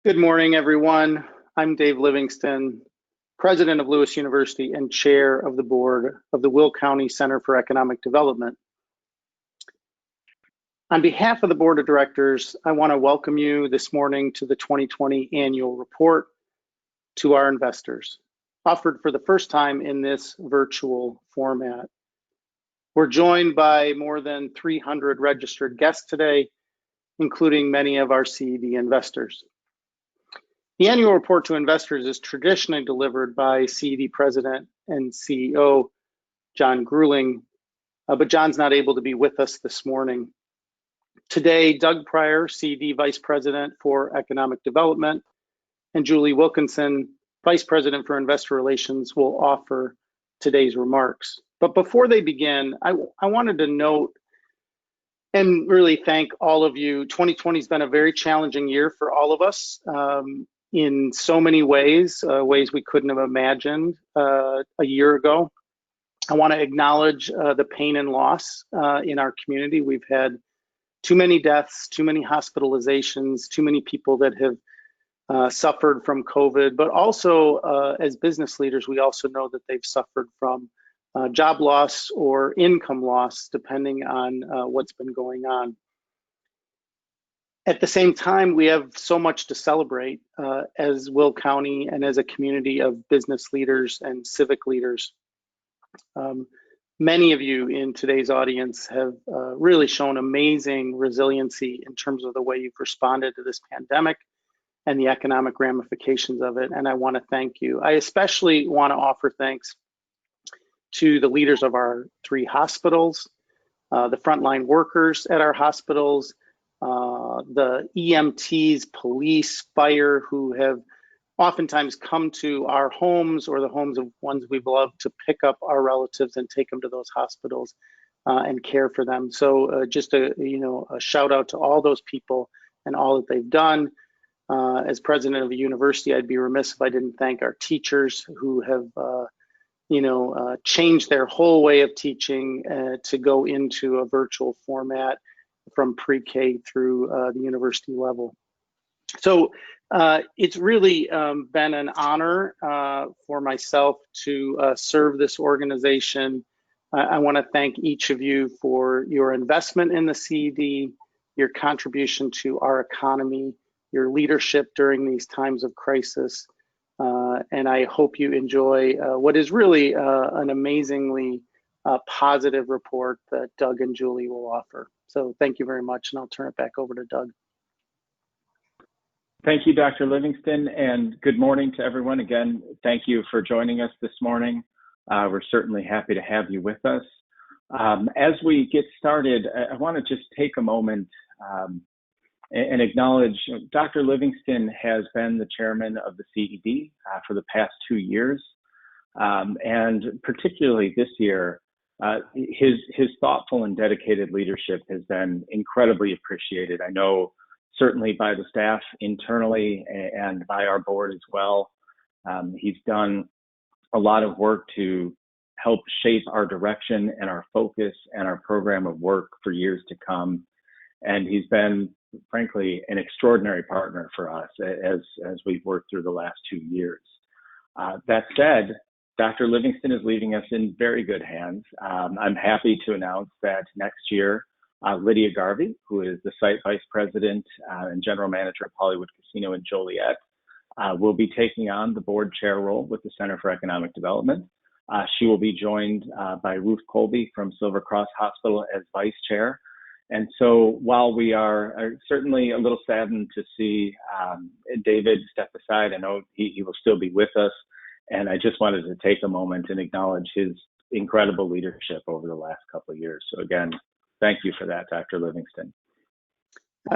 Good morning, everyone. I'm Dave Livingston, President of Lewis University and Chair of the Board of the Will County Center for Economic Development. On behalf of the Board of Directors, I want to welcome you this morning to the 2020 Annual Report to our investors, offered for the first time in this virtual format. We're joined by more than 300 registered guests today, including many of our CED investors. The annual report to investors is traditionally delivered by CED President and CEO John Grueling, but John's not able to be with us this morning. Today, Doug Pryor, CED Vice President for Economic Development, and Julie Wilkinson, Vice President for Investor Relations, will offer today's remarks. But before they begin, I wanted to note and really thank all of you. 2020 has been a very challenging year for all of us. In so many ways, ways we couldn't have imagined a year ago. I want to acknowledge the pain and loss in our community. We've had too many deaths, too many hospitalizations, too many people that have suffered from COVID, but also as business leaders, we also know that they've suffered from job loss or income loss, depending on what's been going on. At the same time, we have so much to celebrate as Will County and as a community of business leaders and civic leaders. Many of you in today's audience have really shown amazing resiliency in terms of the way you've responded to this pandemic and the economic ramifications of it, and I want to thank you. I especially want to offer thanks to the leaders of our 3 hospitals, the frontline workers at our hospitals, the EMTs, police, fire, who have oftentimes come to our homes or the homes of ones we've loved to pick up our relatives and take them to those hospitals and care for them. So just a shout out to all those people and all that they've done. As president of a university, I'd be remiss if I didn't thank our teachers who have changed their whole way of teaching to go into a virtual format from pre-K through the university level. So it's really been an honor for myself to serve this organization. I want to thank each of you for your investment in the CED, your contribution to our economy, your leadership during these times of crisis. And I hope you enjoy what is really an amazingly positive report that Doug and Julie will offer. So thank you very much, and I'll turn it back over to Doug. Thank you, Dr. Livingston, and good morning to everyone. Again, thank you for joining us this morning. We're certainly happy to have you with us. As we get started, I want to just take a moment and acknowledge Dr. Livingston has been the chairman of the CED for the past 2 years, and particularly this year, his thoughtful and dedicated leadership has been incredibly appreciated. I know certainly by the staff internally and by our board as well. He's done a lot of work to help shape our direction and our focus and our program of work for years to come. And he's been, frankly, an extraordinary partner for us as we've worked through the last 2 years. That said, Dr. Livingston is leaving us in very good hands. I'm happy to announce that next year, Lydia Garvey, who is the site vice president and general manager of Hollywood Casino in Joliet, will be taking on the board chair role with the Center for Economic Development. She will be joined by Ruth Colby from Silver Cross Hospital as vice chair. And so while we are certainly a little saddened to see David step aside, I know he will still be with us. And I just wanted to take a moment and acknowledge his incredible leadership over the last couple of years. So again, thank you for that, Dr. Livingston.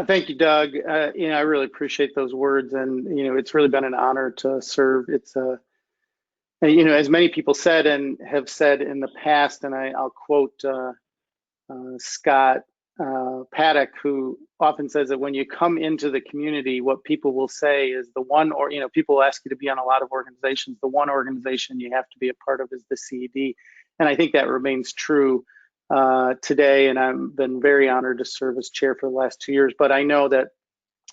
Thank you, Doug. I really appreciate those words, and it's really been an honor to serve. It's as many people said and have said in the past, and I'll quote Scott Paddock, who often says that when you come into the community, what people will say is the one, or people will ask you to be on a lot of organizations. The one organization you have to be a part of is the CED, and I think that remains true today. And I've been very honored to serve as chair for the last 2 years. But I know that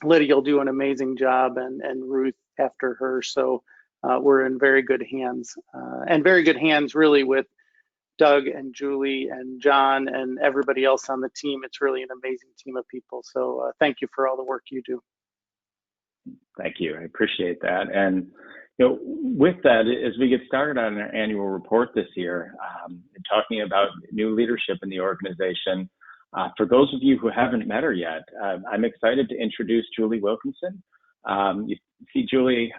Lydia will do an amazing job, and Ruth after her. So we're in very good hands, and very good hands really with Doug and Julie and John and everybody else on the team. It's really an amazing team of people. So thank you for all the work you do. Thank you. I appreciate that. And with that, as we get started on our annual report this year, talking about new leadership in the organization, for those of you who haven't met her yet, I'm excited to introduce Julie Wilkinson. You see Julie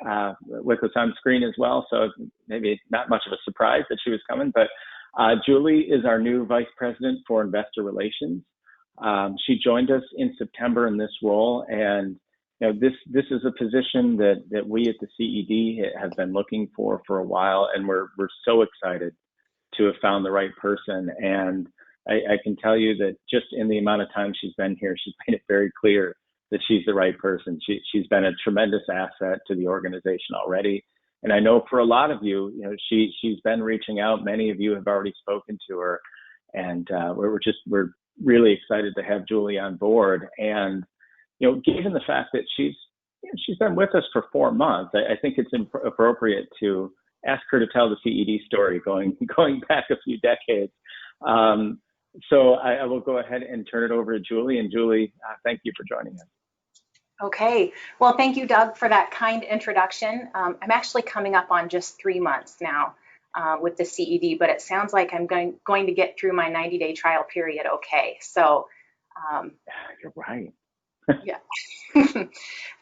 with us on screen as well, so maybe not much of a surprise that she was coming, but Julie is our new Vice President for Investor Relations. She joined us in September in this role, and this is a position that we at the CED have been looking for a while, and we're so excited to have found the right person. And I can tell you that just in the amount of time she's been here, she's made it very clear that she's the right person. She's been a tremendous asset to the organization already. And I know for a lot of you, she's been reaching out. Many of you have already spoken to her, and we're really excited to have Julie on board. And given the fact that she's been with us for 4 months, I think it's appropriate to ask her to tell the CED story going back a few decades. So I will go ahead and turn it over to Julie. And Julie, thank you for joining us. Okay, well, thank you, Doug, for that kind introduction. I'm actually coming up on just 3 months now with the CED, but it sounds like I'm going to get through my 90-day trial period okay. So you're right. Yeah.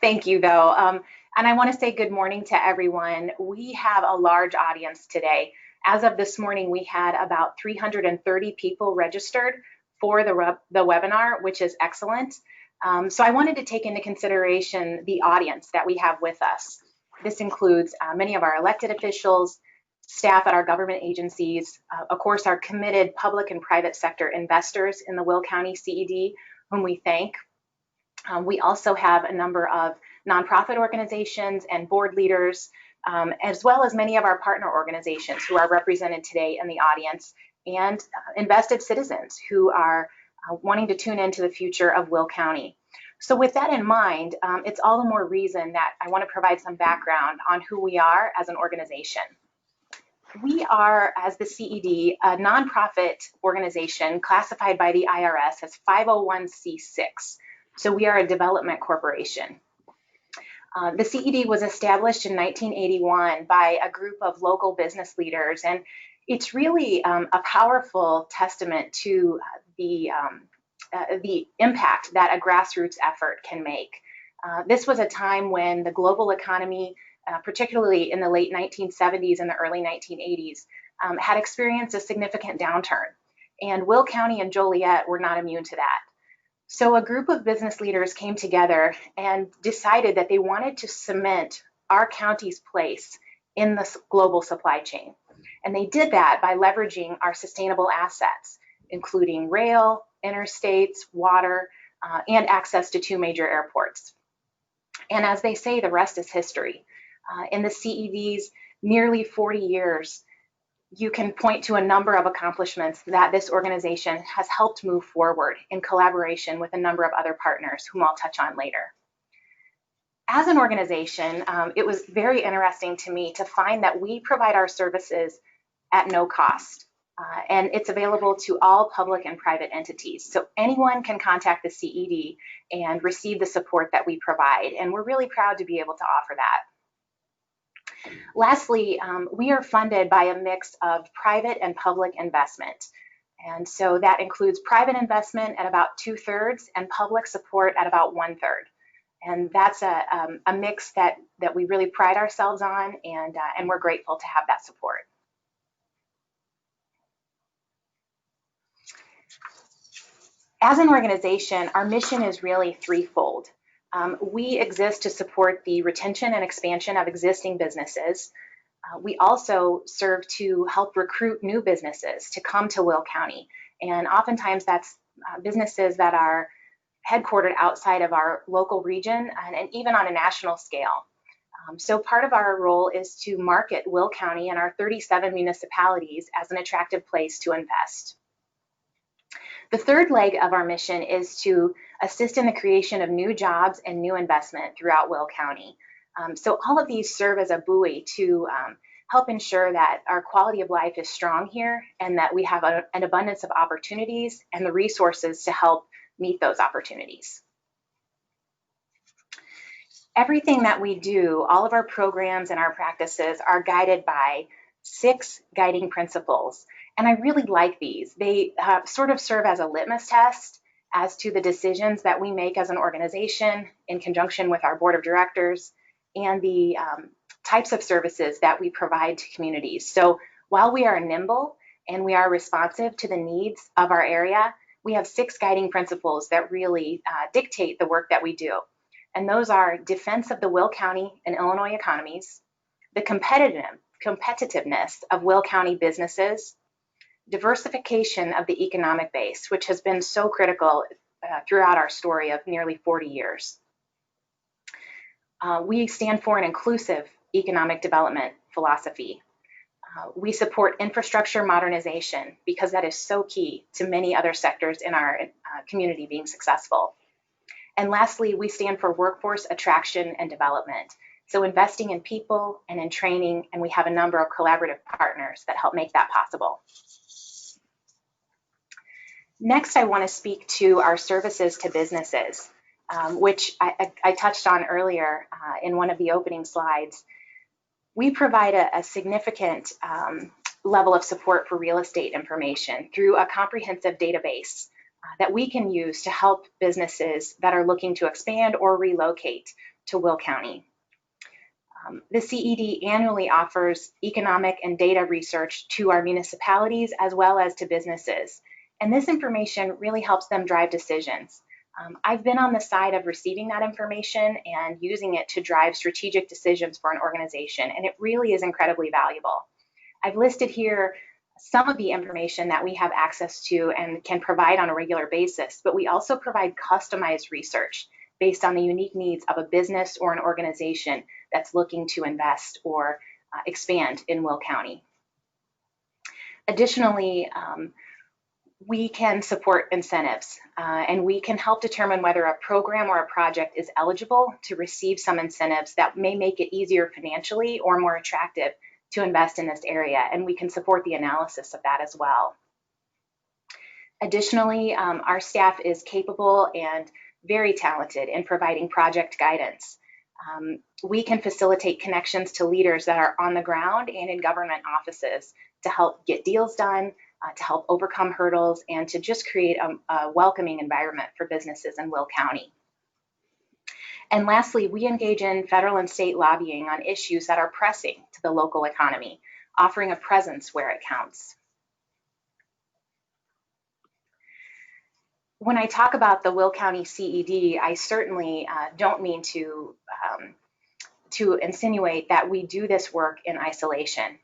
Thank you, though. And I want to say good morning to everyone. We have a large audience today. As of this morning, we had about 330 people registered for the webinar, which is excellent. So I wanted to take into consideration the audience that we have with us. This includes many of our elected officials, staff at our government agencies, of course, our committed public and private sector investors in the Will County CED, whom we thank. We also have a number of nonprofit organizations and board leaders, as well as many of our partner organizations who are represented today in the audience, and invested citizens who are wanting to tune into the future of Will County. So with that in mind, it's all the more reason that I want to provide some background on who we are as an organization. We are, as the CED, a nonprofit organization classified by the IRS as 501c6. So we are a development corporation. The CED was established in 1981 by a group of local business leaders, and it's really a powerful testament to the impact that a grassroots effort can make. This was a time when the global economy, particularly in the late 1970s and the early 1980s, had experienced a significant downturn, and Will County and Joliet were not immune to that. So a group of business leaders came together and decided that they wanted to cement our county's place in the global supply chain. And they did that by leveraging our sustainable assets, including rail, interstates, water, and access to 2 major airports. And as they say, the rest is history. In the CED's nearly 40 years, you can point to a number of accomplishments that this organization has helped move forward in collaboration with a number of other partners, whom I'll touch on later. As an organization, it was very interesting to me to find that we provide our services at no cost, and it's available to all public and private entities. So anyone can contact the CED and receive the support that we provide, and we're really proud to be able to offer that. Lastly, we are funded by a mix of private and public investment. And so that includes private investment at about 2/3 and public support at about 1/3. And that's a mix that we really pride ourselves on, and we're grateful to have that support. As an organization, our mission is really threefold. We exist to support the retention and expansion of existing businesses. We also serve to help recruit new businesses to come to Will County. And oftentimes that's businesses that are headquartered outside of our local region and even on a national scale. So part of our role is to market Will County and our 37 municipalities as an attractive place to invest. The third leg of our mission is to assist in the creation of new jobs and new investment throughout Will County. So all of these serve as a buoy to help ensure that our quality of life is strong here and that we have an abundance of opportunities and the resources to help meet those opportunities. Everything that we do, all of our programs and our practices are guided by 6 guiding principles. And I really like these. They sort of serve as a litmus test as to the decisions that we make as an organization in conjunction with our board of directors and the types of services that we provide to communities. So while we are nimble and we are responsive to the needs of our area, we have 6 guiding principles that really dictate the work that we do. And those are defense of the Will County and Illinois economies, the competitiveness of Will County businesses, diversification of the economic base, which has been so critical throughout our story of nearly 40 years. We stand for an inclusive economic development philosophy. We support infrastructure modernization because that is so key to many other sectors in our community being successful. And lastly, we stand for workforce attraction and development. So investing in people and in training, and we have a number of collaborative partners that help make that possible. Next, I want to speak to our services to businesses, which I touched on earlier in one of the opening slides. We provide a significant level of support for real estate information through a comprehensive database that we can use to help businesses that are looking to expand or relocate to Will County. The CED annually offers economic and data research to our municipalities as well as to businesses. And this information really helps them drive decisions. I've been on the side of receiving that information and using it to drive strategic decisions for an organization, and it really is incredibly valuable. I've listed here some of the information that we have access to and can provide on a regular basis, but we also provide customized research based on the unique needs of a business or an organization that's looking to invest or expand in Will County. Additionally, we can support incentives and we can help determine whether a program or a project is eligible to receive some incentives that may make it easier financially or more attractive to invest in this area, and we can support the analysis of that as well. Additionally, our staff is capable and very talented in providing project guidance. We can facilitate connections to leaders that are on the ground and in government offices to help get deals done, to help overcome hurdles, and to just create a welcoming environment for businesses in Will County. And lastly, we engage in federal and state lobbying on issues that are pressing to the local economy, offering a presence where it counts. When I talk about the Will County CED, I certainly don't mean to insinuate that we do this work in isolation.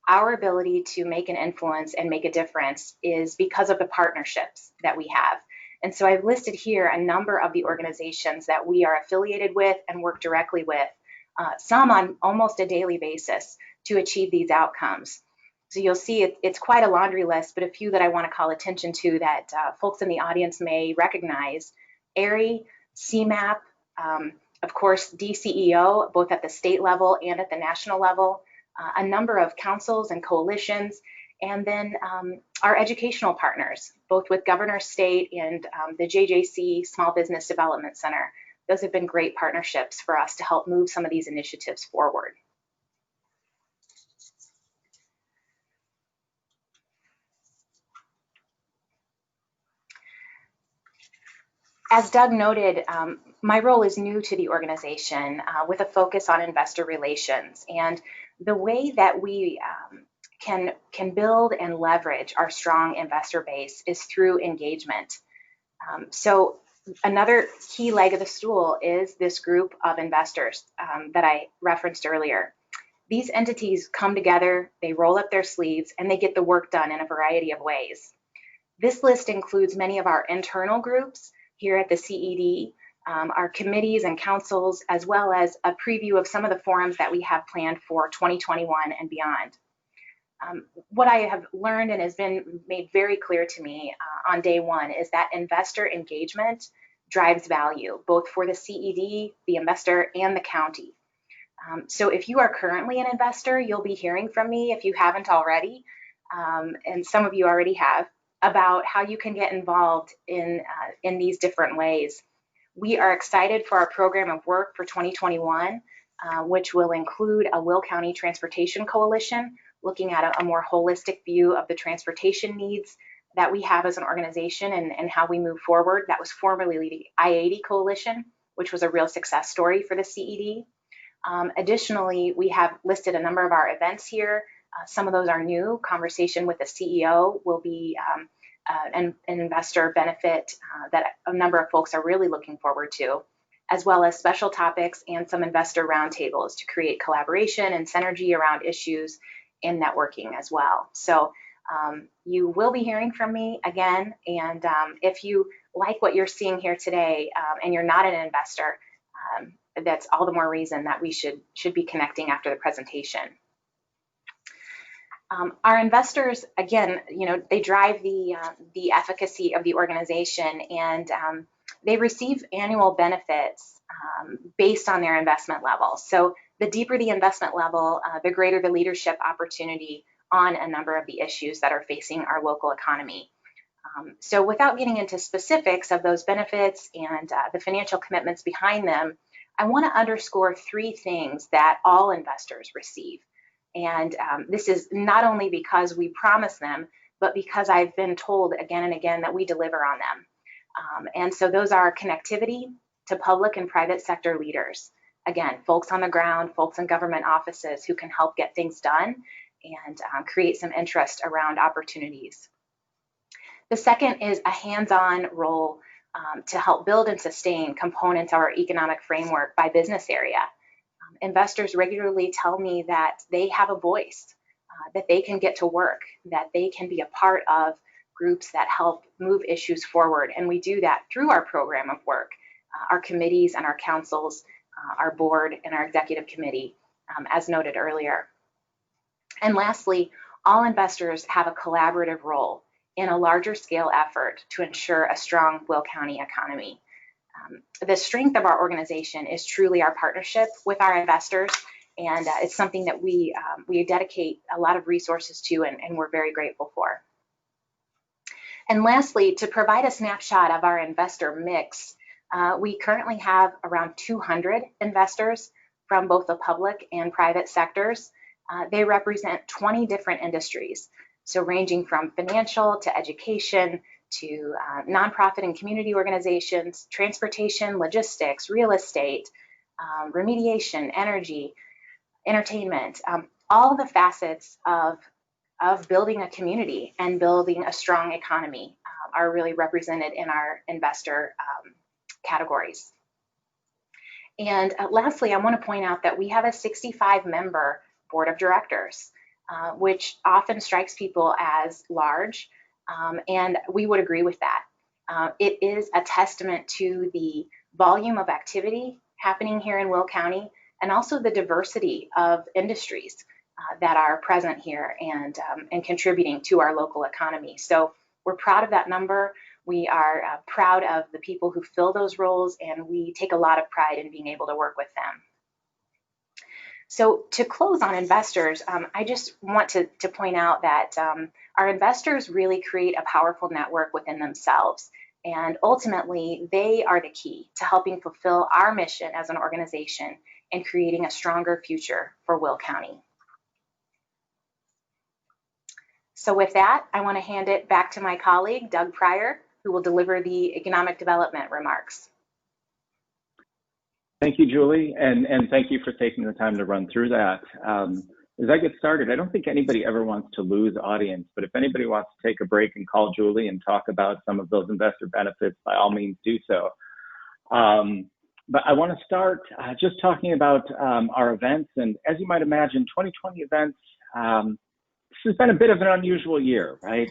Our ability to make an influence and make a difference is because of the partnerships that we have. And so I've listed here a number of the organizations that we are affiliated with and work directly with, some on almost a daily basis to achieve these outcomes. So you'll see it's quite a laundry list, but a few that I want to call attention to that folks in the audience may recognize: ARI, CMAP, of course, DCEO, both at the state level and at the national level, a number of councils and coalitions, and then our educational partners, both with Governor State and the JJC Small Business Development Center. Those have been great partnerships for us to help move some of these initiatives forward. As Doug noted, my role is new to the organization with a focus on investor relations, and the way that we can build and leverage our strong investor base is through engagement. So another key leg of the stool is this group of investors that I referenced earlier. These entities come together, they roll up their sleeves, and they get the work done in a variety of ways. This list includes many of our internal groups here at the CED, our committees and councils, as well as a preview of some of the forums that we have planned for 2021 and beyond. What I have learned and has been made very clear to me on day one is that investor engagement drives value, both for the CED, the investor, and the county. So if you are currently an investor, you'll be hearing from me if you haven't already, and some of you already have, about how you can get involved in these different ways. We are excited for our program of work for 2021, which will include a Will County Transportation Coalition, looking at a more holistic view of the transportation needs that we have as an organization and how we move forward. That was formerly the I-80 Coalition, which was a real success story for the CED. Additionally, we have listed a number of our events here. Some of those are new. Conversation with the CEO will be an investor benefit that a number of folks are really looking forward to, as well as special topics and some investor roundtables to create collaboration and synergy around issues and networking as well. So you will be hearing from me again, and if you like what you're seeing here today and you're not an investor, that's all the more reason that we should be connecting after the presentation. Our investors, again, they drive the efficacy of the organization, and they receive annual benefits based on their investment level. So the deeper the investment level, the greater the leadership opportunity on a number of the issues that are facing our local economy. So without getting into specifics of those benefits and the financial commitments behind them, I want to underscore three things that all investors receive. And this is not only because we promise them, but because I've been told again and again that we deliver on them. And so those are connectivity to public and private sector leaders. Again, folks on the ground, folks in government offices who can help get things done and create some interest around opportunities. The second is a hands-on role to help build and sustain components of our economic framework by business area. Investors regularly tell me that they have a voice, that they can get to work, that they can be a part of groups that help move issues forward. And we do that through our program of work, our committees and our councils, our board and our executive committee, as noted earlier. And lastly, all investors have a collaborative role in a larger scale effort to ensure a strong Will County economy. The strength of our organization is truly our partnership with our investors, and it's something that we dedicate a lot of resources to, and we're very grateful for. And lastly, to provide a snapshot of our investor mix, we currently have around 200 investors from both the public and private sectors. They represent 20 different industries, so ranging from financial to education to nonprofit and community organizations, transportation, logistics, real estate, remediation, energy, entertainment, all the facets of building a community and building a strong economy are really represented in our investor categories. And lastly, I want to point out that we have a 65-member board of directors, which often strikes people as large, and we would agree with that. It is a testament to the volume of activity happening here in Will County, and also the diversity of industries that are present here and contributing to our local economy. So we're proud of that number. We are proud of the people who fill those roles, and we take a lot of pride in being able to work with them. So to close on investors, I just want to point out that our investors really create a powerful network within themselves. And ultimately, they are the key to helping fulfill our mission as an organization and creating a stronger future for Will County. So with that, I want to hand it back to my colleague, Doug Pryor, who will deliver the economic development remarks. Thank you, Julie, and thank you for taking the time to run through that. As I get started, I don't think anybody ever wants to lose audience, but if anybody wants to take a break and call Julie and talk about some of those investor benefits, by all means do so. But I want to start just talking about our events, and as you might imagine, 2020 events, this has been a bit of an unusual year, right?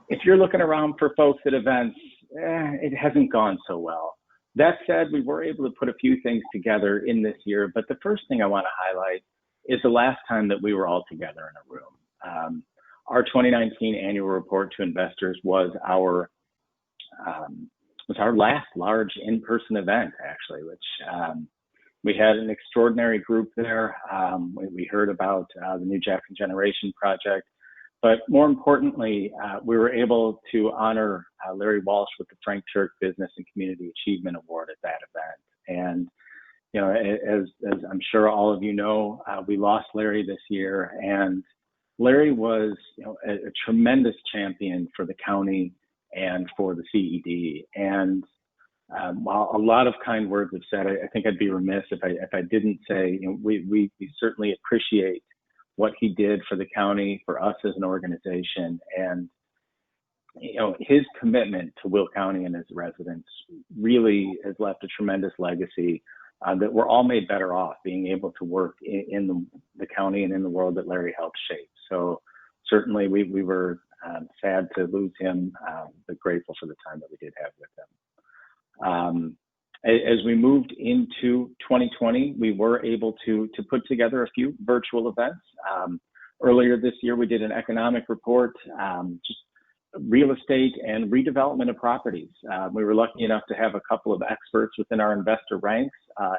If you're looking around for folks at events, it hasn't gone so well. That said, we were able to put a few things together in this year, but the first thing I want to highlight is the last time that we were all together in a room. Our 2019 annual report to investors was our last large in-person event, actually, which we had an extraordinary group there. We heard about the new Jackson Generation project, but more importantly, we were able to honor Larry Walsh with the Frank Turk Business and Community Achievement Award at that event. And you know, as I'm sure all of you know, we lost Larry this year, and Larry was, you know, a tremendous champion for the county and for the CED. And while a lot of kind words have said, I think I'd be remiss if I didn't say, you know, we certainly appreciate what he did for the county, for us as an organization, and you know, his commitment to Will County and its residents really has left a tremendous legacy that we're all made better off being able to work in the county and in the world that Larry helped shape. So certainly we were sad to lose him, but grateful for the time that we did have with him. As we moved into 2020, we were able to put together a few virtual events. Earlier this year, we did an economic report, just real estate and redevelopment of properties. We were lucky enough to have a couple of experts within our investor ranks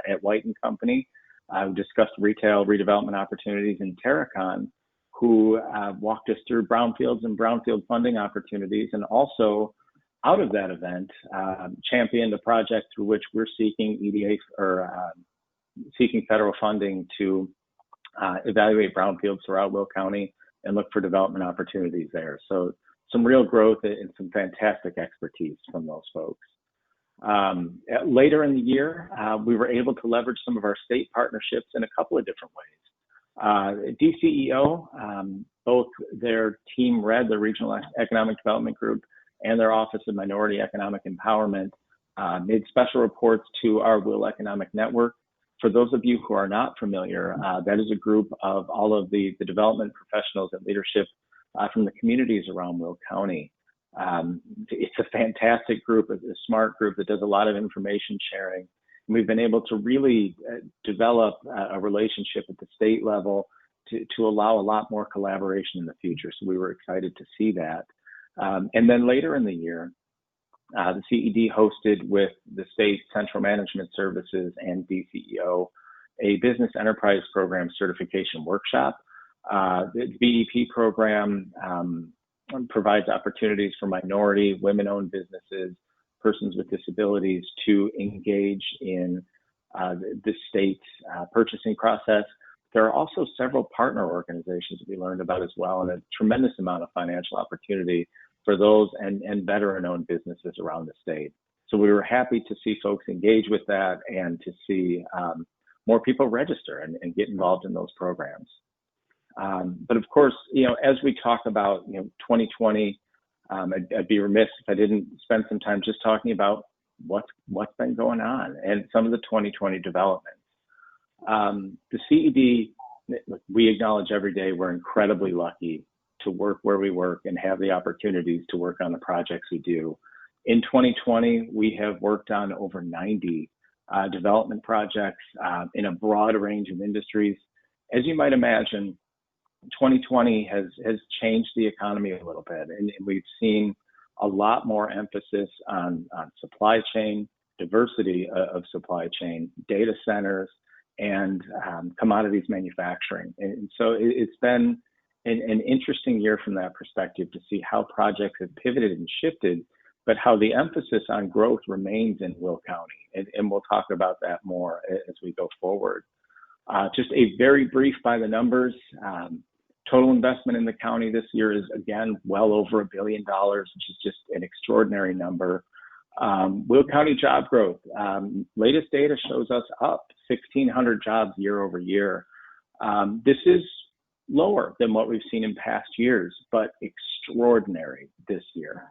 at White & Company who discussed retail redevelopment opportunities in Terracon, who walked us through brownfields and brownfield funding opportunities, and also out of that event championed a project through which we're seeking EDA or seeking federal funding to evaluate brownfields throughout Will County and look for development opportunities there. So some real growth and some fantastic expertise from those folks. Later in the year, we were able to leverage some of our state partnerships in a couple of different ways. DCEO, both their team RED, the Regional Economic Development Group, and their Office of Minority Economic Empowerment made special reports to our Will Economic Network. For those of you who are not familiar, that is a group of all of the development professionals and leadership from the communities around Will County. It's a fantastic group, a smart group that does a lot of information sharing. And we've been able to really develop a relationship at the state level to allow a lot more collaboration in the future. So we were excited to see that. And then later in the year, the CED hosted with the state central management services and DCEO a business enterprise program certification workshop. The BEP program provides opportunities for minority, women-owned businesses, persons with disabilities to engage in the state purchasing process. There are also several partner organizations that we learned about as well, and a tremendous amount of financial opportunity for those and veteran-owned businesses around the state. So we were happy to see folks engage with that and to see more people register and get involved in those programs. But of course, you know, as we talk about, you know, 2020, I'd be remiss if I didn't spend some time just talking about what's been going on and some of the 2020 developments. The CED, we acknowledge every day we're incredibly lucky to work where we work and have the opportunities to work on the projects we do. In 2020, we have worked on over 90 development projects in a broad range of industries. As you might imagine, 2020 has changed the economy a little bit, and we've seen a lot more emphasis on supply chain, diversity of supply chain, data centers, and commodities manufacturing. And so it's been an interesting year from that perspective to see how projects have pivoted and shifted, but how the emphasis on growth remains in Will County. And we'll talk about that more as we go forward. Just a very brief by the numbers. Total investment in the county this year is, again, well over $1 billion, which is just an extraordinary number. Will County job growth, latest data shows us up 1,600 jobs year over year. This is lower than what we've seen in past years, but extraordinary this year.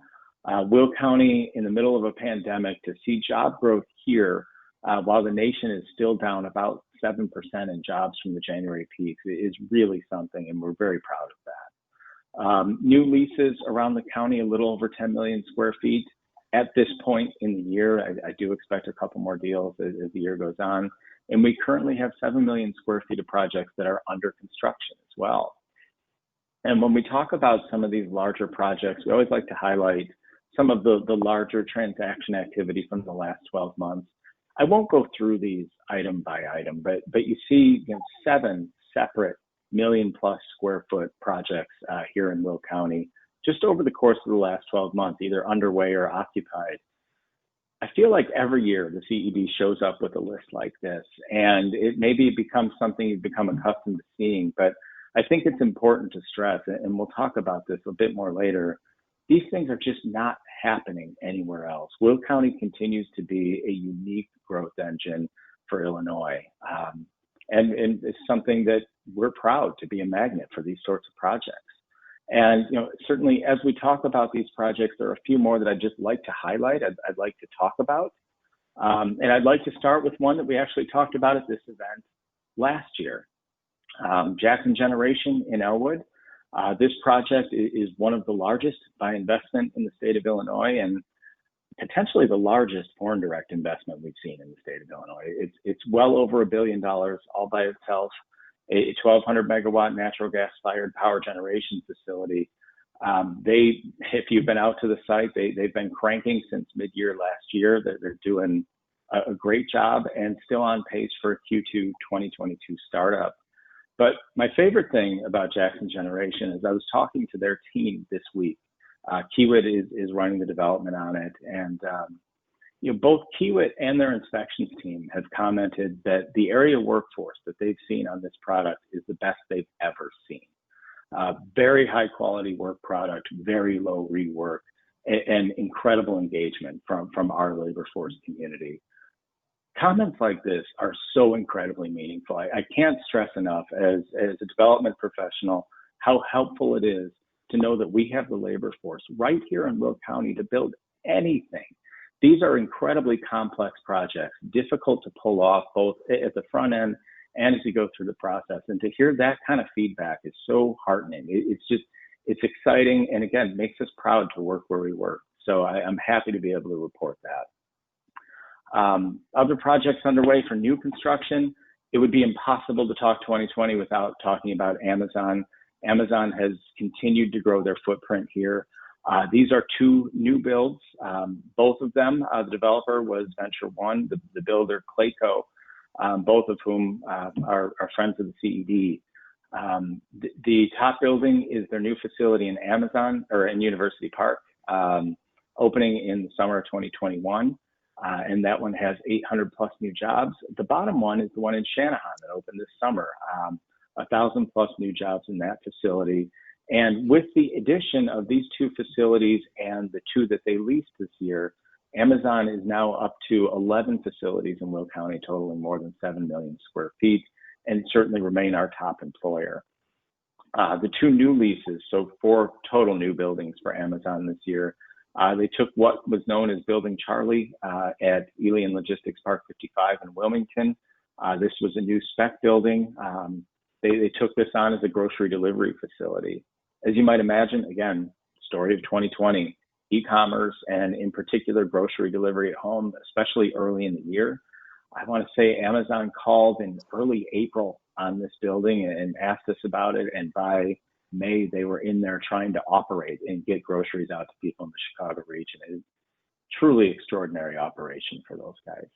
Will County, in the middle of a pandemic, to see job growth here, while the nation is still down about 7% in jobs from the January peaks, is really something, and we're very proud of that. New leases around the county, a little over 10 million square feet. At this point in the year, I do expect a couple more deals as the year goes on. And we currently have 7 million square feet of projects that are under construction as well. And when we talk about some of these larger projects, we always like to highlight some of the larger transaction activity from the last 12 months. I won't go through these item by item, but you see 7 separate million-plus square foot projects here in Will County just over the course of the last 12 months, either underway or occupied. I feel like every year the CED shows up with a list like this, and it maybe becomes something you've become accustomed to seeing, but I think it's important to stress, and we'll talk about this a bit more later, these things are just not happening anywhere else. Will County continues to be a unique growth engine for Illinois, and it's something that we're proud to be a magnet for these sorts of projects. And certainly as we talk about these projects, there are a few more that I'd just like to highlight, I'd like to talk about. And I'd like to start with one that we actually talked about at this event last year. Jackson Generation in Elwood. This project is one of the largest by investment in the state of Illinois, and potentially the largest foreign direct investment we've seen in the state of Illinois. It's well over $1 billion all by itself. A 1,200 megawatt natural gas fired power generation facility. If you've been out to the site, they've been cranking since mid-year last year. They're doing a great job and still on pace for a Q2 2022 startup. But my favorite thing about Jackson Generation is I was talking to their team this week. Kiewit is running the development on it, and both Kiewit and their inspections team have commented that the area workforce that they've seen on this product is the best they've ever seen. Very high quality work product, very low rework, and incredible engagement from our labor force community. Comments like this are so incredibly meaningful. I can't stress enough as a development professional how helpful it is to know that we have the labor force right here in Will County to build anything. These are incredibly complex projects, difficult to pull off both at the front end and as you go through the process. And to hear that kind of feedback is so heartening. It's exciting, and again, makes us proud to work where we work. So I'm happy to be able to report that. Other projects underway for new construction. It would be impossible to talk 2020 without talking about Amazon. Amazon has continued to grow their footprint here. These are 2 new builds. Both of them, the developer was Venture One, the builder Clayco, both of whom are friends of the CED. The top building is their new facility in in University Park, opening in the summer of 2021. And that one has 800 plus new jobs. The bottom one is the one in Channahon that opened this summer, 1,000 plus new jobs in that facility. And with the addition of these 2 facilities and the 2 that they leased this year, Amazon is now up to 11 facilities in Will County, totaling more than 7 million square feet, and certainly remain our top employer. The 2 new leases, so 4 total new buildings for Amazon this year. They took what was known as Building Charlie at Elian Logistics Park 55 in Wilmington. This was a new spec building. They took this on as a grocery delivery facility. As you might imagine, again, story of 2020, e-commerce and in particular grocery delivery at home, especially early in the year. I want to say Amazon called in early April on this building and asked us about it. And by May, they were in there trying to operate and get groceries out to people in the Chicago region. It's truly extraordinary operation for those guys.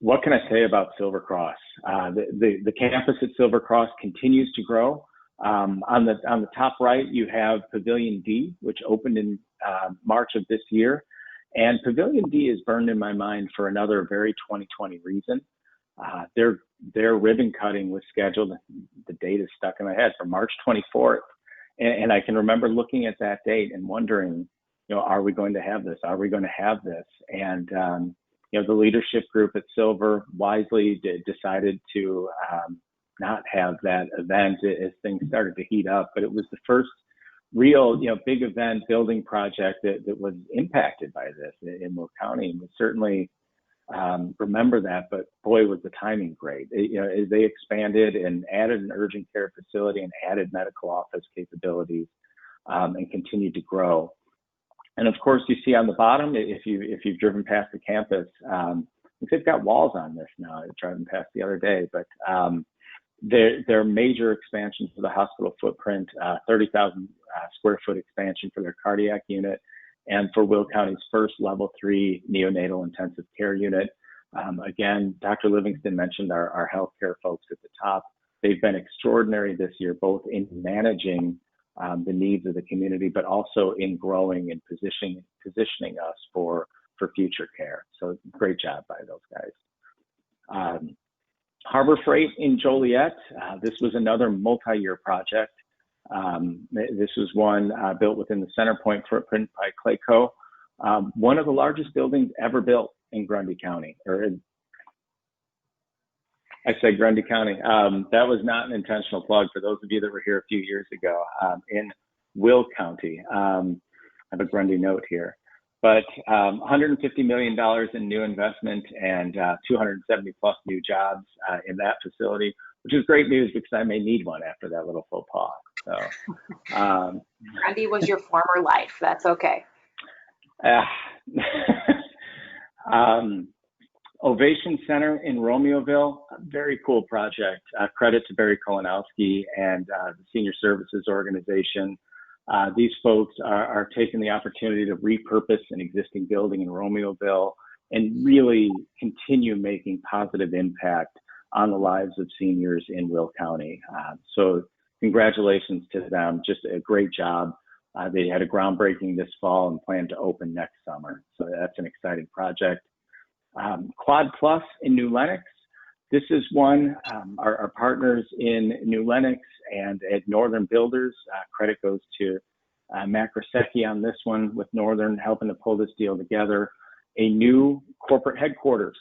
What can I say about Silver Cross? The campus at Silver Cross continues to grow. On the top right, you have Pavilion D, which opened in March of this year. And Pavilion D is burned in my mind for another very 2020 reason. Their ribbon cutting was scheduled, the date is stuck in my head, for March 24th. And I can remember looking at that date and wondering, are we going to have this? Are we going to have this? And the leadership group at Silver wisely decided to not have that event as things started to heat up. But it was the first real, big event building project that was impacted by this in Will County. And we certainly remember that, but boy, was the timing great. As they expanded and added an urgent care facility and added medical office capabilities and continued to grow. And of course, you see on the bottom, if you've driven past the campus, they've got walls on this now. I was driving past the other day, but Their major expansion for the hospital footprint, 30,000 square foot expansion for their cardiac unit, and for Will County's first level 3 neonatal intensive care unit. Again, Dr. Livingston mentioned our healthcare folks at the top. They've been extraordinary this year, both in managing the needs of the community, but also in growing and positioning us for future care. So great job by those guys. Harbor Freight in Joliet. This was another multi-year project. This was one built within the Centerpoint footprint by Clayco. One of the largest buildings ever built in Grundy County, I said Grundy County. That was not an intentional plug for those of you that were here a few years ago. In Will County, I have a Grundy note here. But $150 million in new investment and 270 plus new jobs in that facility, which is great news because I may need one after that little faux pas. So, Grundy was your former life. That's okay. Ovation Center in Romeoville, a very cool project. Credit to Barry Kolanowski and the Senior Services Organization. These folks are taking the opportunity to repurpose an existing building in Romeoville and really continue making positive impact on the lives of seniors in Will County. So congratulations to them, just a great job. They had a groundbreaking this fall and plan to open next summer. So that's an exciting project. Quad Plus in New Lenox. This is one, our partners in New Lenox and at Northern Builders. Credit goes to Matt Grasecki on this one, with Northern helping to pull this deal together. A new corporate headquarters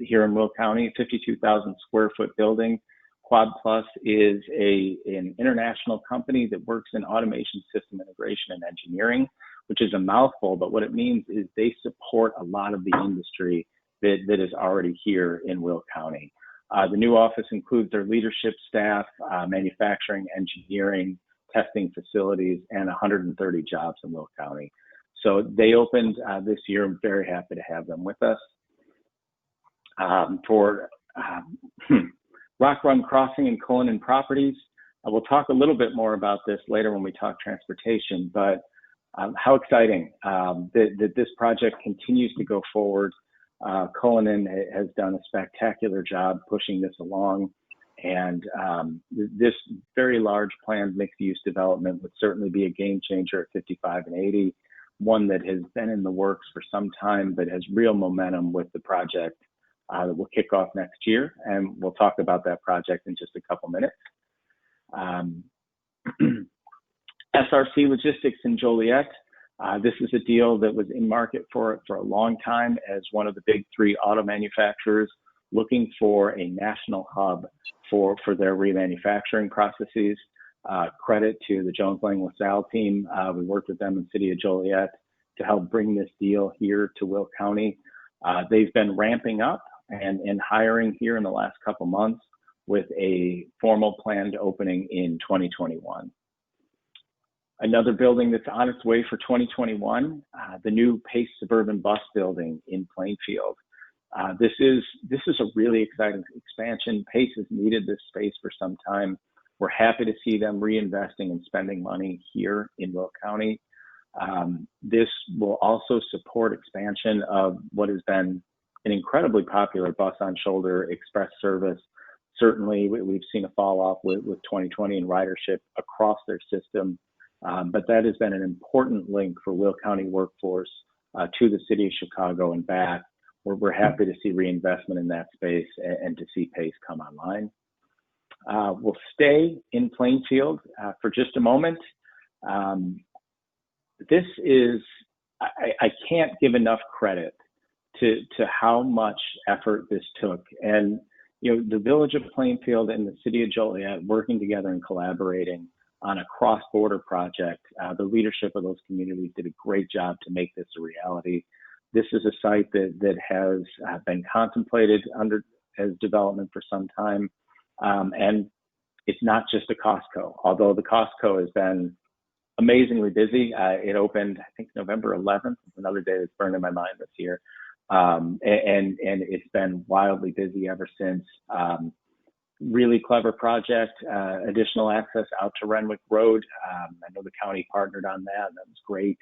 here in Will County, 52,000 square foot building. Quad Plus is an international company that works in automation system integration and engineering, which is a mouthful, but what it means is they support a lot of the industry that is already here in Will County. The new office includes their leadership staff, manufacturing, engineering, testing facilities, and 130 jobs in Will County. So they opened this year. I'm very happy to have them with us. For Rock Run Crossing and Cullinan Properties, we'll talk a little bit more about this later when we talk transportation, but how exciting that this project continues to go forward. Cullinan has done a spectacular job pushing this along, and this very large planned mixed-use development would certainly be a game changer at 55 and 80, one that has been in the works for some time, but has real momentum with the project that will kick off next year, and we'll talk about that project in just a couple minutes. SRC Logistics in Joliet. This is a deal that was in market for a long time as one of the big 3 auto manufacturers looking for a national hub for their remanufacturing processes. Credit to the Jones Lang LaSalle team. We worked with them in the city of Joliet to help bring this deal here to Will County. They've been ramping up and hiring here in the last couple months with a formal planned opening in 2021. Another building that's on its way for 2021, the new Pace Suburban bus building in Plainfield. This is a really exciting expansion. Pace has needed this space for some time. We're happy to see them reinvesting and spending money here in Will County. This will also support expansion of what has been an incredibly popular bus on shoulder express service. Certainly, we've seen a fall off with 2020 and ridership across their system. But that has been an important link for Will County workforce to the city of Chicago and back. We're happy to see reinvestment in that space and to see Pace come online. We'll stay in Plainfield for just a moment. This is, I can't give enough credit to how much effort this took. And, you know, the village of Plainfield and the city of Joliet working together and collaborating on a cross-border project. The leadership of those communities did a great job to make this a reality. This is a site that has been contemplated as development for some time. And it's not just a Costco, although the Costco has been amazingly busy. It opened, I think, November 11th, another day that's burned in my mind this year. And it's been wildly busy ever since. really clever project, additional access out to Renwick Road. I know the county partnered on that. That was great.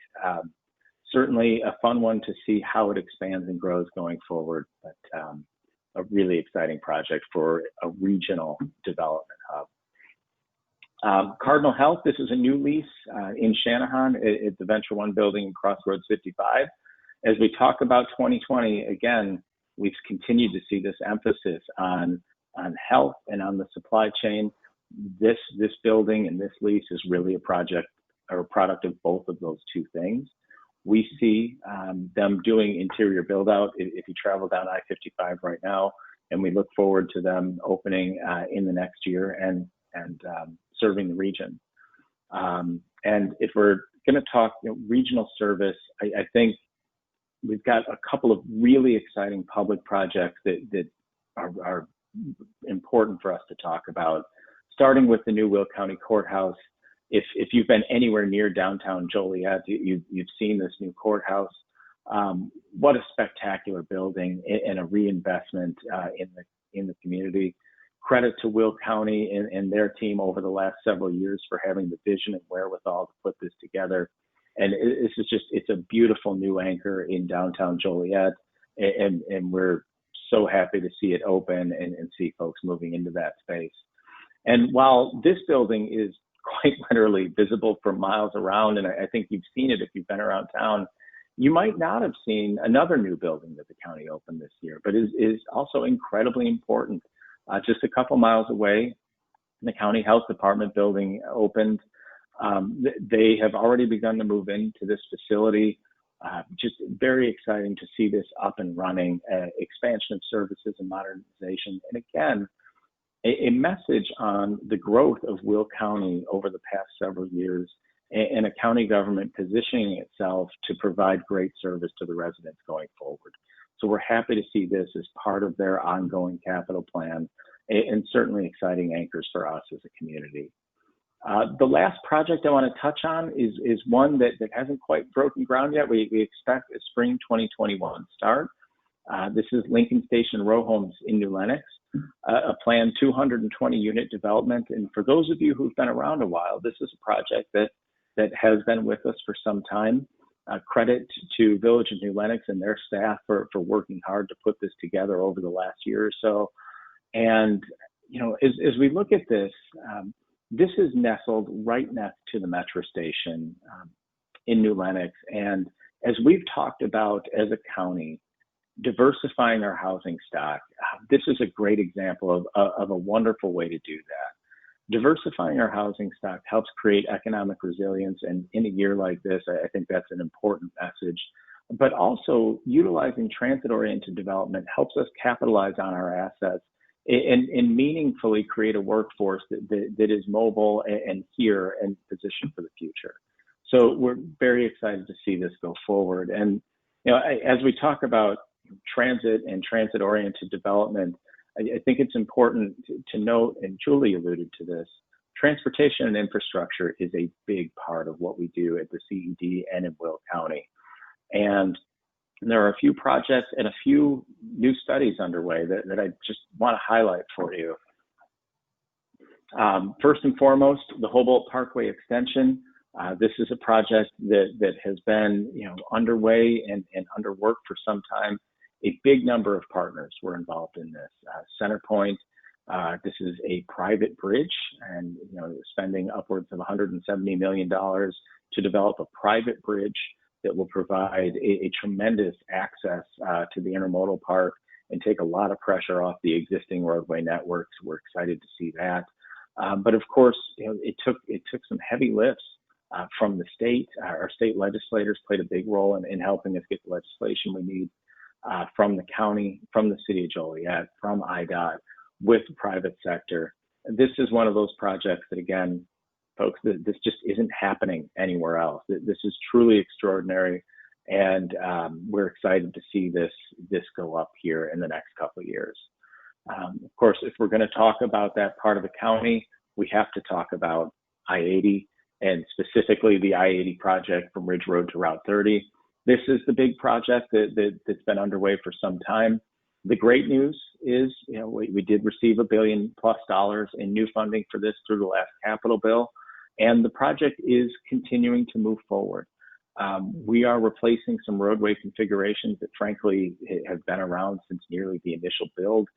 Certainly a fun one to see how it expands and grows going forward, but a really exciting project for a regional development hub. Cardinal Health, this is a new lease in Channahon. It's the Venture One building in Crossroads 55. As we talk about 2020, again, we've continued to see this emphasis on health and on the supply chain. This building and this lease is really a project or a product of both of those two things. We see them doing interior build out if you travel down I-55 right now, and we look forward to them opening in the next year and serving the region. And if we're going to talk regional service, I think we've got a couple of really exciting public projects that are important for us to talk about, starting with the new Will County Courthouse. If you've been anywhere near downtown Joliet, you've seen this new courthouse. What a spectacular building and a reinvestment in the community. Credit to Will County and their team over the last several years for having the vision and wherewithal to put this together. And it's a beautiful new anchor in downtown Joliet, and we're so happy to see it open and see folks moving into that space. And while this building is quite literally visible for miles around, and I think you've seen it if you've been around town, you might not have seen another new building that the county opened this year, but is also incredibly important. Just a couple miles away, the County Health Department building opened. They have already begun to move into this facility. Just very exciting to see this up and running, expansion of services and modernization. And again, a message on the growth of Will County over the past several years, and a county government positioning itself to provide great service to the residents going forward. So we're happy to see this as part of their ongoing capital plan, and certainly exciting anchors for us as a community. The last project I want to touch on is one that hasn't quite broken ground yet. We expect a spring 2021 start. This is Lincoln Station Rowhomes in New Lenox, a planned 220 unit development. And for those of you who've been around a while, this is a project that has been with us for some time. Credit to Village of New Lenox and their staff for working hard to put this together over the last year or so. And, as we look at this, this is nestled right next to the metro station in New Lenox. And as we've talked about as a county, diversifying our housing stock, this is a great example of a wonderful way to do that. Diversifying our housing stock helps create economic resilience. And in a year like this, I think that's an important message. But also utilizing transit-oriented development helps us capitalize on our assets and meaningfully create a workforce that is mobile and here and positioned for the future. So we're very excited to see this go forward. And as we talk about transit and transit-oriented development, I think it's important to note, and Julie alluded to this, transportation and infrastructure is a big part of what we do at the CED and in Will County. And there are a few projects and a few new studies underway that I just want to highlight for you. First and foremost, the Houbolt Parkway extension. This is a project that has been underway and under work for some time. A big number of partners were involved in this. Centerpoint, this is a private bridge, and spending upwards of $170 million to develop a private bridge that will provide a tremendous access to the intermodal park and take a lot of pressure off the existing roadway networks. We're excited to see that. But of course, it took some heavy lifts from the state. Our state legislators played a big role in helping us get the legislation we need from the county, from the city of Joliet, from IDOT, with the private sector. This is one of those projects that, again, folks, this just isn't happening anywhere else. This is truly extraordinary, and we're excited to see this go up here in the next couple of years. Of course, if we're going to talk about that part of the county, we have to talk about I-80, and specifically the I-80 project from Ridge Road to Route 30. This is the big project that's been underway for some time. The great news is, we did receive $1 billion+ in new funding for this through the last capital bill, and the project is continuing to move forward. We are replacing some roadway configurations that frankly have been around since nearly the initial build,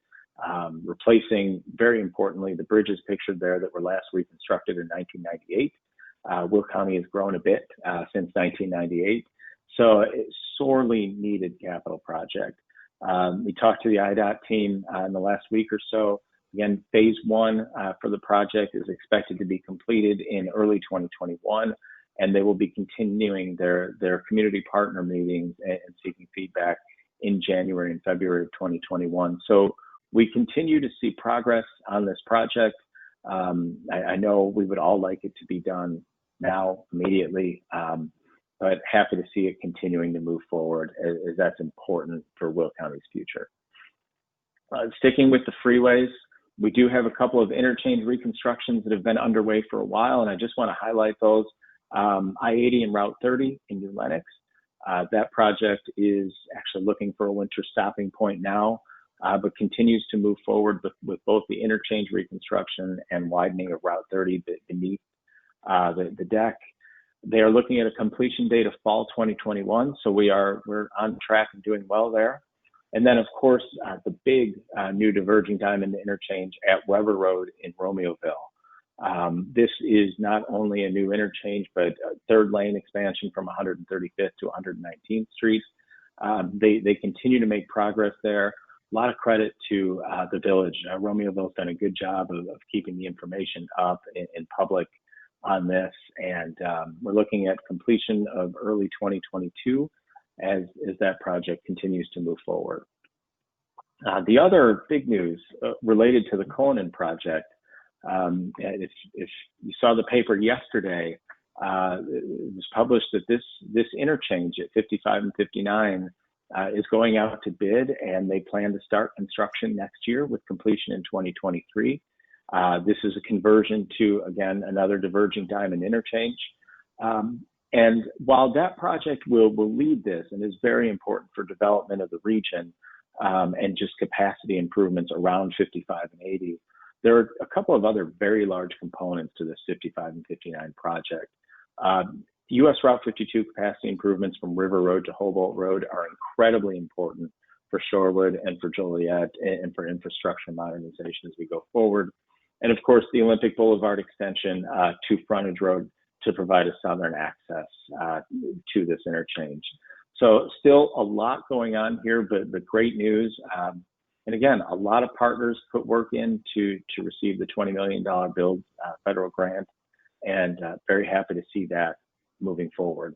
replacing, very importantly, the bridges pictured there that were last reconstructed in 1998. Will County has grown a bit since 1998, so it's sorely needed capital project. We talked to the IDOT team in the last week or so. Again, phase 1 for the project is expected to be completed in early 2021, and they will be continuing their community partner meetings and seeking feedback in January and February of 2021. So we continue to see progress on this project. I know we would all like it to be done now, immediately, but happy to see it continuing to move forward, as that's important for Will County's future. Sticking with the freeways, we do have a couple of interchange reconstructions that have been underway for a while, and I just want to highlight those. I-80 and Route 30 in New Lenox. That project is actually looking for a winter stopping point now, but continues to move forward with both the interchange reconstruction and widening of Route 30 beneath the deck. They are looking at a completion date of fall 2021, so we're on track and doing well there. And then, of course, the big new diverging diamond interchange at Weber Road in Romeoville. This is not only a new interchange, but a third lane expansion from 135th to 119th Street. They continue to make progress there. A lot of credit to the village. Romeoville's done a good job of keeping the information up in public on this, and we're looking at completion of early 2022 as that project continues to move forward. The other big news related to the Conan project, if you saw the paper yesterday, it was published that this interchange at 55 and 59 is going out to bid, and they plan to start construction next year with completion in 2023. This is a conversion to, again, another diverging diamond interchange. And while that project will lead this and is very important for development of the region and just capacity improvements around 55 and 80, there are a couple of other very large components to this 55 and 59 project. US Route 52 capacity improvements from River Road to Houbolt Road are incredibly important for Shorewood and for Joliet and for infrastructure modernization as we go forward. And of course, the Olympic Boulevard extension to Frontage Road to provide a southern access to this interchange. So still a lot going on here, but the great news, and again, a lot of partners put work in to receive the $20 million build federal grant, and very happy to see that moving forward.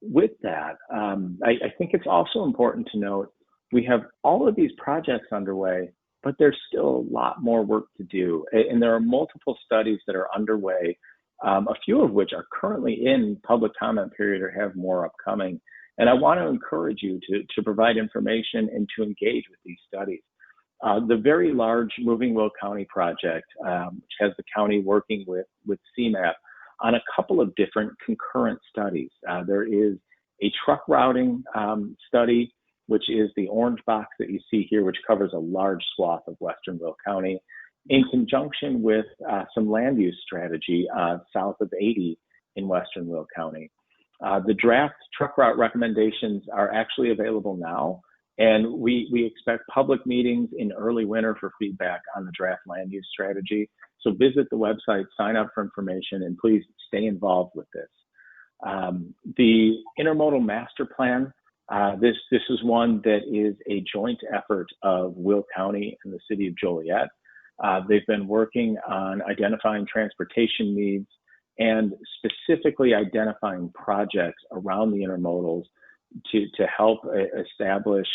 With that, I think it's also important to note we have all of these projects underway, but there's still a lot more work to do. And there are multiple studies that are underway, a few of which are currently in public comment period or have more upcoming. And I want to encourage you to provide information and to engage with these studies. The very large Moving Will County project, which has the county working with CMAP on a couple of different concurrent studies. There is a truck routing study, which is the orange box that you see here, which covers a large swath of Western Will County, in conjunction with some land use strategy south of 80 in Western Will County. The draft truck route recommendations are actually available now, and we expect public meetings in early winter for feedback on the draft land use strategy. So visit the website, sign up for information, and please stay involved with this. The Intermodal Master Plan, this is one that is a joint effort of Will County and the city of Joliet. They've been working on identifying transportation needs and specifically identifying projects around the intermodals to help establish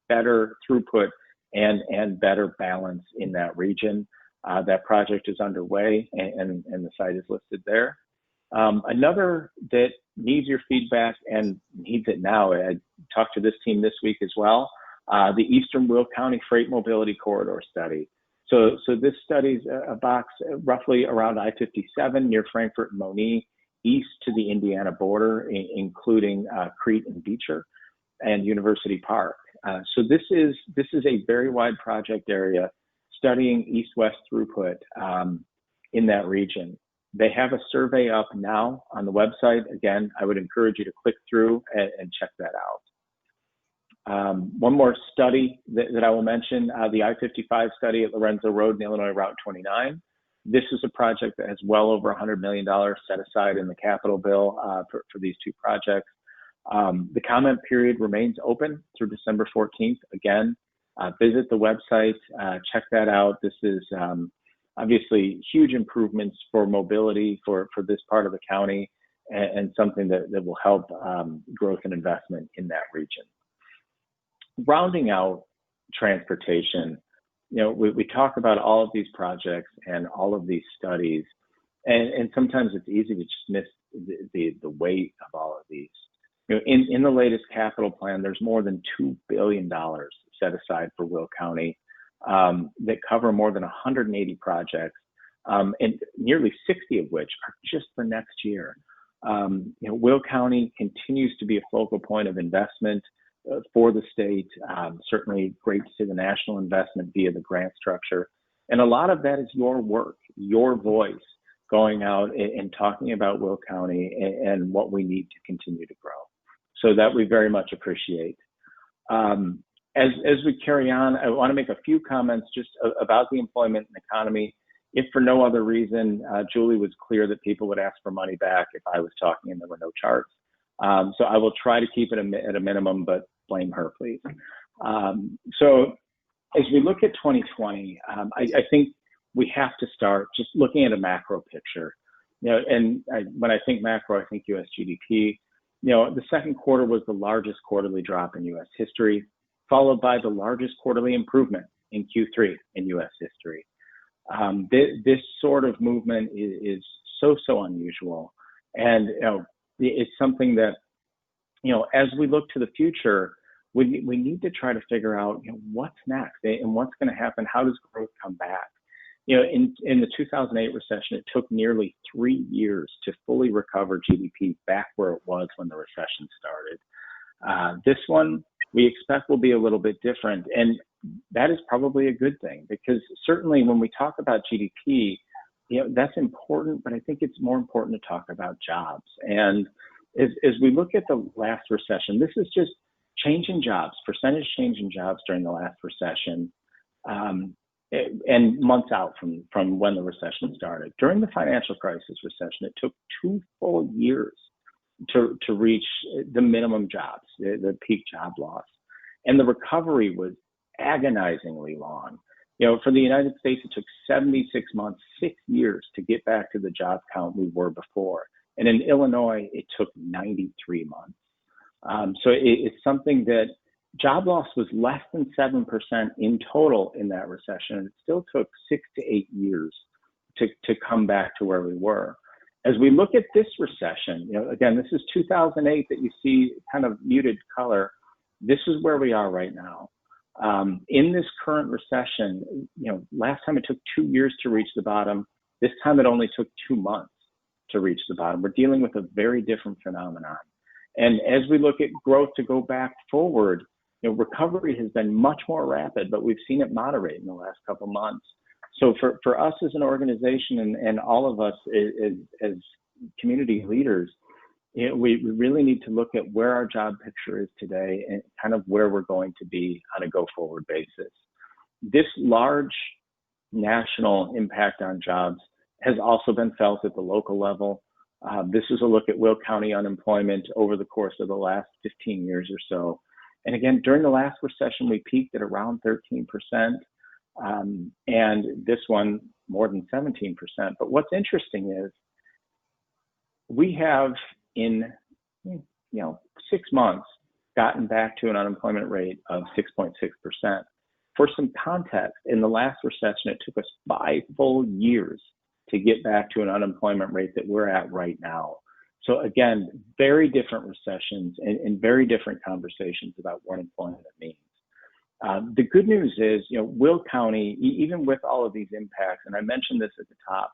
better throughput and better balance in that region. That project is underway, and the site is listed there. Another that needs your feedback and needs it now, I talked to this team this week as well, the Eastern Will County Freight Mobility Corridor Study. So this study's a box roughly around I-57 near Frankfort and Monier, east to the Indiana border, including Crete and Beecher and University Park. So this is a very wide project area studying east-west throughput in that region. They have a survey up now on the website. Again, I would encourage you to click through and check that out. One more study that I will mention, the I-55 study at Lorenzo Road and Illinois Route 29. This is a project that has well over $100 million set aside in the capital bill for these two projects. The comment period remains open through December 14th. Again, visit the website, check that out. This is obviously huge improvements for mobility for this part of the county, and something that will help growth and investment in that region. Rounding out transportation, we talk about all of these projects and all of these studies, and sometimes it's easy to just miss the weight of all of these. In the latest capital plan, there's more than $2 billion set aside for Will County that cover more than 180 projects, and nearly 60 of which are just for next year. Will County continues to be a focal point of investment for the state. Certainly great to see the national investment via the grant structure. And a lot of that is your work, your voice, going out and talking about Will County and what we need to continue to grow. So that we very much appreciate. As we carry on, I want to make a few comments just about the employment and economy. If for no other reason, Julie was clear that people would ask for money back if I was talking and there were no charts. So I will try to keep it at a minimum, but blame her, please. So as we look at 2020, I think we have to start just looking at a macro picture. When I think macro, I think U.S. GDP. The second quarter was the largest quarterly drop in U.S. history, followed by the largest quarterly improvement in Q3 in U.S. history. This sort of movement is so unusual. And it's something that, as we look to the future, we need to try to figure out what's next and what's going to happen. How does growth come back? In the 2008 recession, it took nearly 3 years to fully recover GDP back where it was when the recession started. This one we expect will be a little bit different, and that is probably a good thing, because certainly when we talk about GDP, that's important, but I think it's more important to talk about jobs. And as we look at the last recession, this is just change in jobs, percentage change in jobs during the last recession, and months out from when the recession started. During the financial crisis recession, it took 2 full years to reach the minimum jobs, the peak job loss. And the recovery was agonizingly long. For the United States, it took 76 months, 6 years to get back to the job count we were before. And in Illinois, it took 93 months. So it's something that job loss was less than 7% in total in that recession. And it still took 6 to 8 years to come back to where we were. As we look at this recession, again, this is 2008 that you see kind of muted color. This is where we are right now. In this current recession, last time it took 2 years to reach the bottom. This time it only took 2 months to reach the bottom. We're dealing with a very different phenomenon. And as we look at growth to go back forward, recovery has been much more rapid, but we've seen it moderate in the last couple of months. So for us as an organization and all of us as community leaders, we really need to look at where our job picture is today and kind of where we're going to be on a go-forward basis. This large national impact on jobs has also been felt at the local level. This is a look at Will County unemployment over the course of the last 15 years or so. And again, during the last recession, we peaked at around 13%, and this one more than 17%. But what's interesting is we have in 6 months gotten back to an unemployment rate of 6.6%. For some context, in the last recession, it took us 5 full years to get back to an unemployment rate that we're at right now. So again, very different recessions and very different conversations about what employment means. The good news is, Will County, even with all of these impacts, and I mentioned this at the top,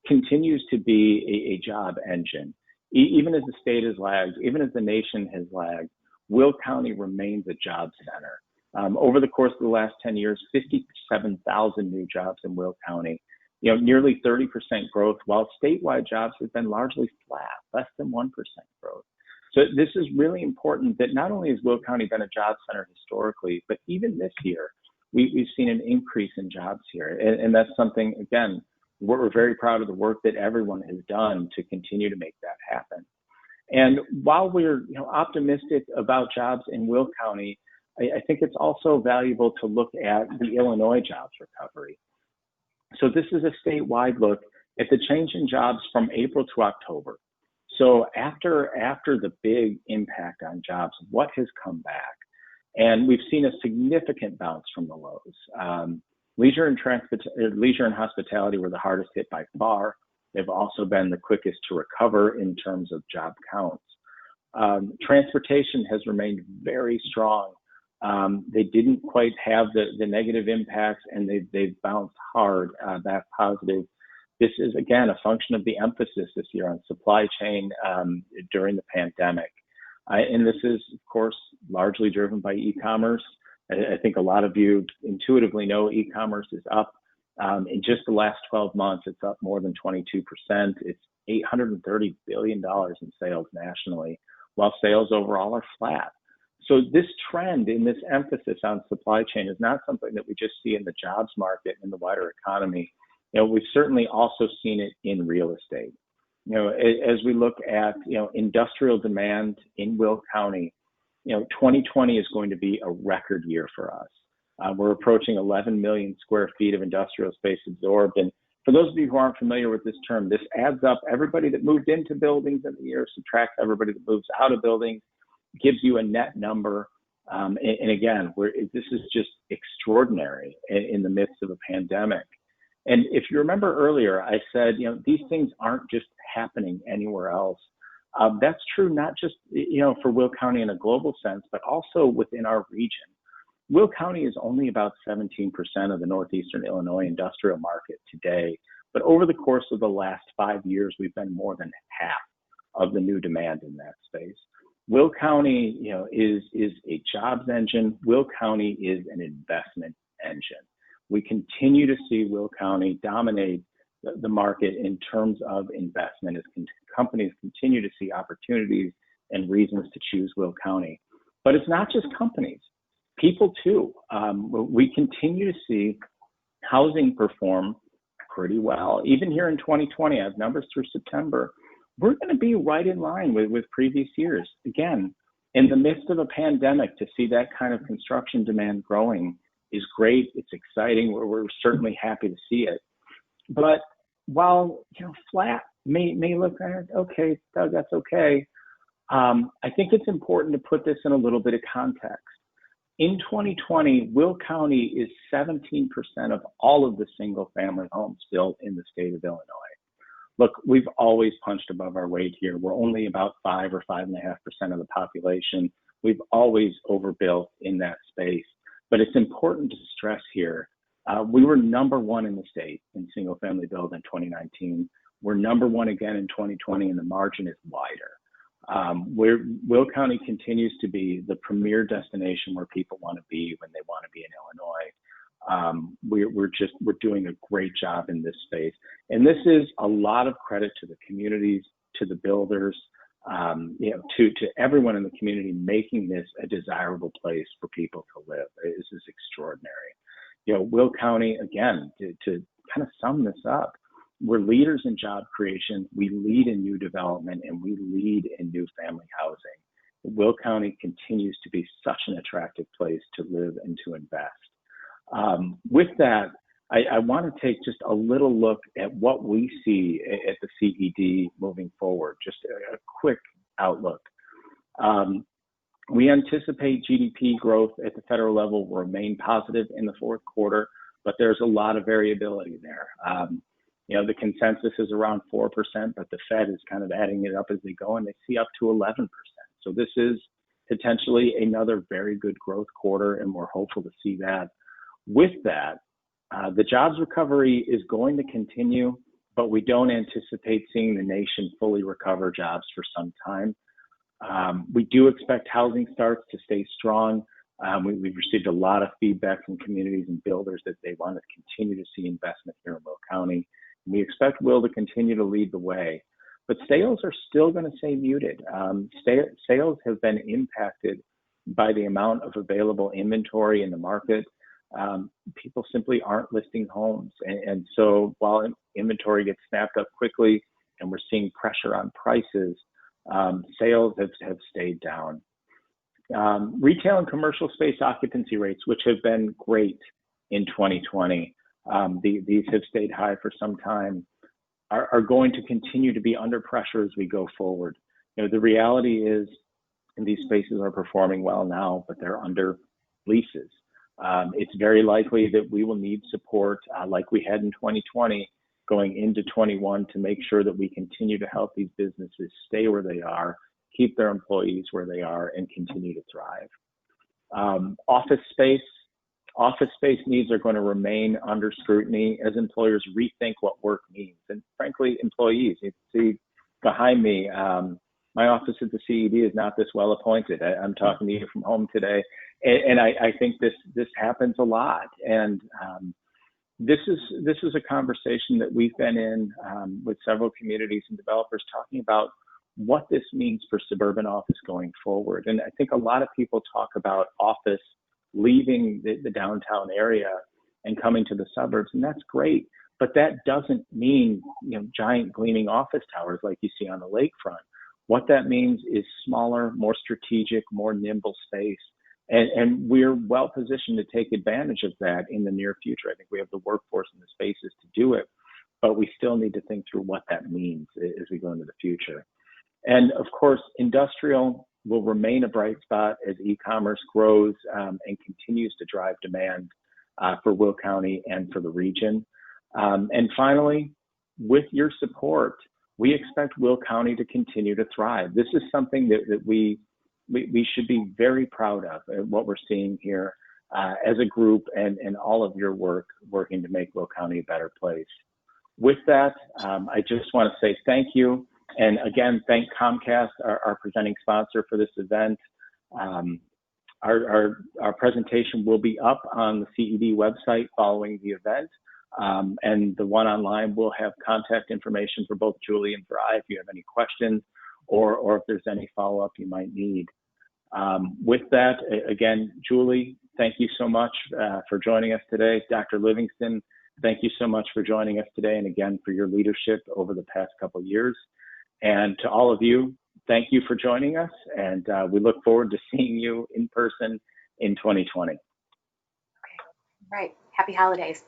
continues to be a job engine. Even as the state has lagged, even as the nation has lagged, Will County remains a job center. Over the course of the last 10 years, 57,000 new jobs in Will County, nearly 30% growth, while statewide jobs have been largely flat, less than 1% growth. So this is really important that not only has Will County been a job center historically, but even this year, we've seen an increase in jobs here. And that's something, again, we're very proud of the work that everyone has done to continue to make that happen. And while we're optimistic about jobs in Will County, I think it's also valuable to look at the Illinois jobs recovery. So this is a statewide look at the change in jobs from April to October. So after the big impact on jobs, what has come back? And we've seen a significant bounce from the lows. Leisure and hospitality were the hardest hit by far. They've also been the quickest to recover in terms of job counts. Transportation has remained very strong. They didn't quite have the negative impacts, and they've bounced hard back positive. This is, again, a function of the emphasis this year on supply chain during the pandemic. And this is, of course, largely driven by e-commerce. I think a lot of you intuitively know e-commerce is up. In just the last 12 months, it's up more than 22%. It's $830 billion in sales nationally, while sales overall are flat. So this trend in this emphasis on supply chain is not something that we just see in the jobs market and the wider economy. We've certainly also seen it in real estate. As we look at, industrial demand in Will County, 2020 is going to be a record year for us. We're approaching 11 million square feet of industrial space absorbed. And for those of you who aren't familiar with this term, this adds up everybody that moved into buildings in the year, subtracts everybody that moves out of buildings, gives you a net number. And again, this is just extraordinary in the midst of a pandemic. And if you remember earlier, I said, these things aren't just happening anywhere else. That's true not just, for Will County in a global sense, but also within our region. Will County is only about 17% of the northeastern Illinois industrial market today, but over the course of the last 5 years, we've been more than half of the new demand in that space. Will County, is a jobs engine. Will County is an investment engine. We continue to see Will County dominate the market in terms of investment as companies continue to see opportunities and reasons to choose Will County. But it's not just companies, people too. We continue to see housing perform pretty well. Even here in 2020, I have numbers through September. We're going to be right in line with previous years. Again, in the midst of a pandemic, to see that kind of construction demand growing is great. It's exciting. We're certainly happy to see it. But while flat may look okay, Doug, that's okay. I think it's important to put this in a little bit of context. In 2020, Will County is 17% of all of the single-family homes built in the state of Illinois. Look, we've always punched above our weight here. We're only about 5 or 5.5% of the population. We've always overbuilt in that space. But it's important to stress here, we were number one in the state in single family build in 2019. We're number one again in 2020, and the margin is wider. Will County continues to be the premier destination where people want to be when they want to be in Illinois. We're doing a great job in this space. And this is a lot of credit to the communities, to the builders, to everyone in the community, making this a desirable place for people to live. This is extraordinary. Will County, again, to kind of sum this up, we're leaders in job creation, we lead in new development, and we lead in new family housing. Will County continues to be such an attractive place to live and to invest. With that, I want to take just a little look at what we see at the CED moving forward, just a quick outlook. We anticipate GDP growth at the federal level will remain positive in the fourth quarter, but there's a lot of variability there. The consensus is around 4%, but the Fed is kind of adding it up as they go, and they see up to 11%. So this is potentially another very good growth quarter, and we're hopeful to see that. With that, the jobs recovery is going to continue, but we don't anticipate seeing the nation fully recover jobs for some time. We do expect housing starts to stay strong, We've received a lot of feedback from communities and builders that they want to continue to see investment here in Will County. We expect Will to continue to lead the way, but sales are still going to stay muted. Sales have been impacted by the amount of available inventory in the market. People simply aren't listing homes. And so while inventory gets snapped up quickly and we're seeing pressure on prices, sales have stayed down. Retail and commercial space occupancy rates, which have been great in 2020, these have stayed high for some time, are going to continue to be under pressure as we go forward. The reality is these spaces are performing well now, but they're under leases. It's very likely that we will need support like we had in 2020 going into 21 to make sure that we continue to help these businesses stay where they are, keep their employees where they are, and continue to thrive. Office space needs are going to remain under scrutiny as employers rethink what work means. And frankly, employees, you see behind me, my office at the CED is not this well appointed. I'm talking to you from home today, and I think this happens a lot. And this is a conversation that we've been in with several communities and developers talking about what this means for suburban office going forward. And I think a lot of people talk about office leaving the downtown area and coming to the suburbs, and that's great. But that doesn't mean giant gleaming office towers like you see on the lakefront. What that means is smaller, more strategic, more nimble space. And we're well positioned to take advantage of that in the near future. I think we have the workforce and the spaces to do it, but we still need to think through what that means as we go into the future. And of course, industrial will remain a bright spot as e-commerce grows and continues to drive demand for Will County and for the region. And finally, with your support, we expect Will County to continue to thrive. This is something that we should be very proud of, what we're seeing here as a group and all of your work working to make Will County a better place. With that, I just want to say thank you. And again, thank Comcast, our presenting sponsor for this event. Our presentation will be up on the CED website following the event. And the one online will have contact information for both Julie and for I if you have any questions or if there's any follow-up you might need. With that, again, Julie, thank you so much for joining us today. Dr. Livingston, thank you so much for joining us today and again for your leadership over the past couple of years. And to all of you, thank you for joining us, and we look forward to seeing you in person in 2020. Okay. All right. Happy holidays.